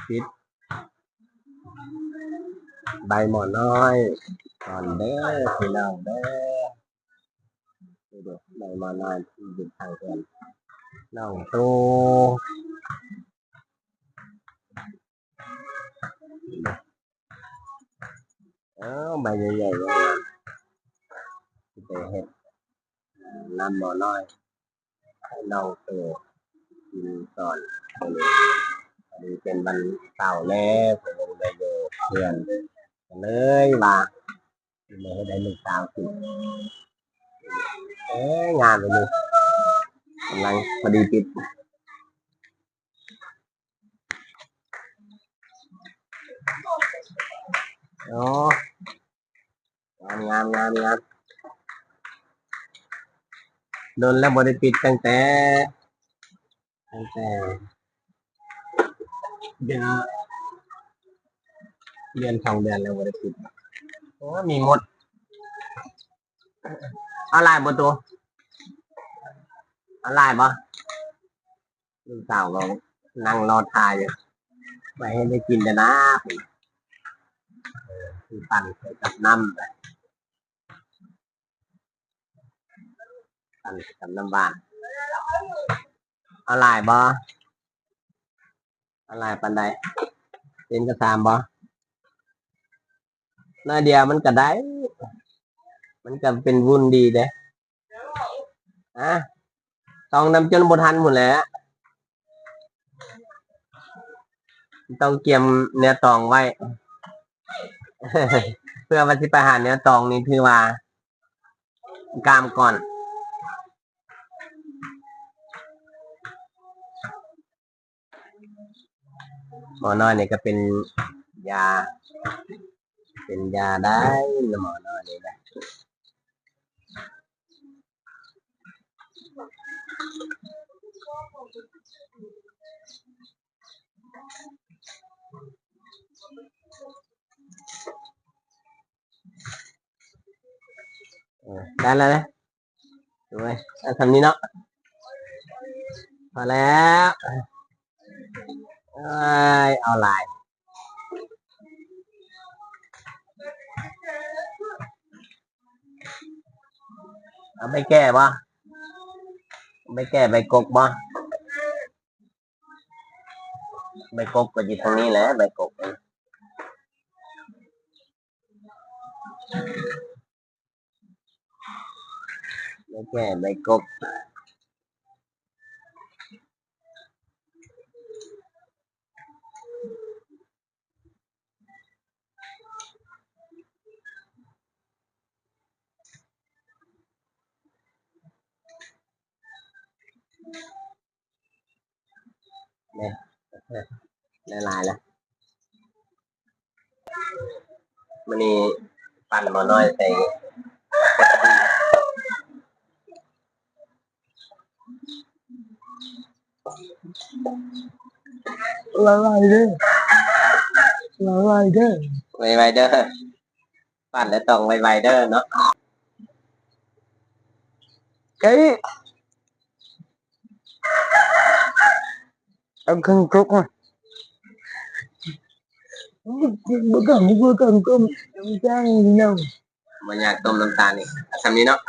ปิดใบหมอนน้อยก่อนเด้อพี่น้องเด้อดูใบหมอนน้อยที่อยู่ทางเพื่อนน้องตูใบใหญ่ๆเลยที่ไปเห็ดน้ำหมอน้อยให้น้องตูกินก่อนอันนี้เป็นวันเสาร์แล้วผมเลยอยู่เพื่อนเลยมาเลยได้ลูกสาวกินงานไปเลยกำลังพอดีปิดงามโดนแล้วบริปิดตั้งแต่เดือน2 เดือนแล้วบริปิดมีหมดอะไรบ่ตัวอะไรบ่ลูกสาวเรานั่งรอทายอยู่ไม่ให้ได้กินแต่นะคือปั่นใส่กับน้ำปั่นกับน้ำหวานอะไรบ่อะไรปันใดเป็นกระซามบ่น้อยเดียวมันก็ได้มันก็เป็นวุ่นดีเด้ต้องนำจนบ่ทันหมดแล้วต้องเตรียมเนื้อตองไว้ เพื่อวันที่ไปหาเนื้อตองนี่คือว่ากามก่อนหมอน้อยนี่ก็เป็นยาได้หมอน้อยนี่นะได้แล้วนะดูไว้ทำนี้เนาะพอแล้วเอาลายเอาไปแก้บ่ไปแก้ใบกกบ่ใบกกก็อยู่ตรงนี้แหละใบกกไปแก้ใบกกเนี่ยลายแล้วมันนี่ปั่นหมอน้อยใส่ละลายเด้อละลายเด้อไวเด้อปั่นแล้วต้องไวเด้อเนาะcái ông không cốc mà bữa cần cơm em trang gì đâu มันอยากต้มน้ำตาลนี่ทำนี้เนาะ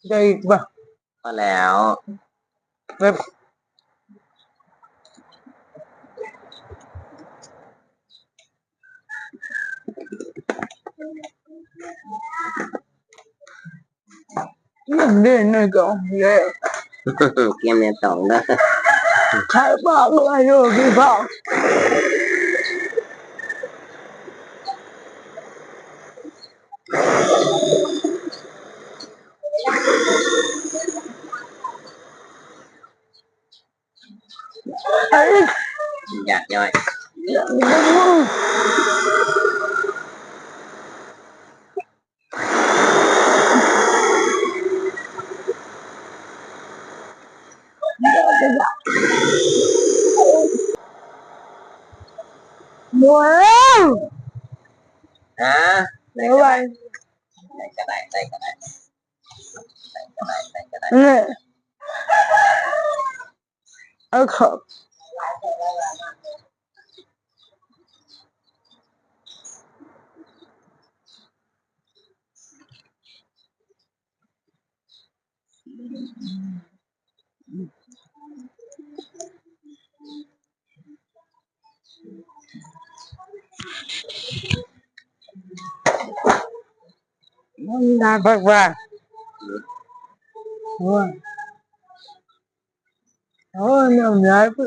cái bà พอแล้ว แบบlàm đi này cậu ghê เกียมเนี่ยต้องเด้อ khai bạc lại rồi cái bạc ấy อยากย่อย wow ได้ như vậy ก็ได้ nè เอาครับมันน่าพักว่าว่าโอ้น้ำลายไป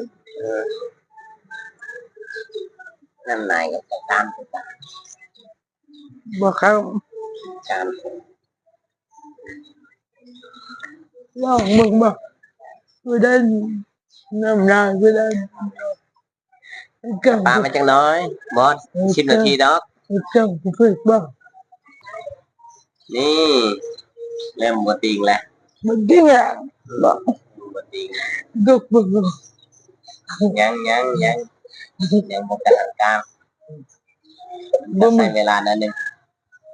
น้ำลายก็จะตามไปตาม บอกเขา การ ลองมึงบอกไม่ได้น้ำลายไม่ได้เก่ง ปลามาจังน้อยบอส10 นาทีดอก เก่งเพื่อนบ้าง นี่เริ่มบวติงแล้ว มันจริงอ่ะบอก บวติง ก็มึง ยังบวกันกลางจะใช้เวลานั้นหนึ่ง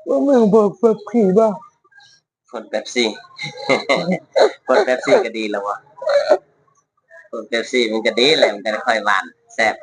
ว่ามึงบอกแบบขี่บ้าง คนเป๊ปซี่คนเป๊ปซี่ก็ดีแล้ววะคนเป๊ปซี่มันก็ดีแหละมันก็ค่อยหวานแซ่บ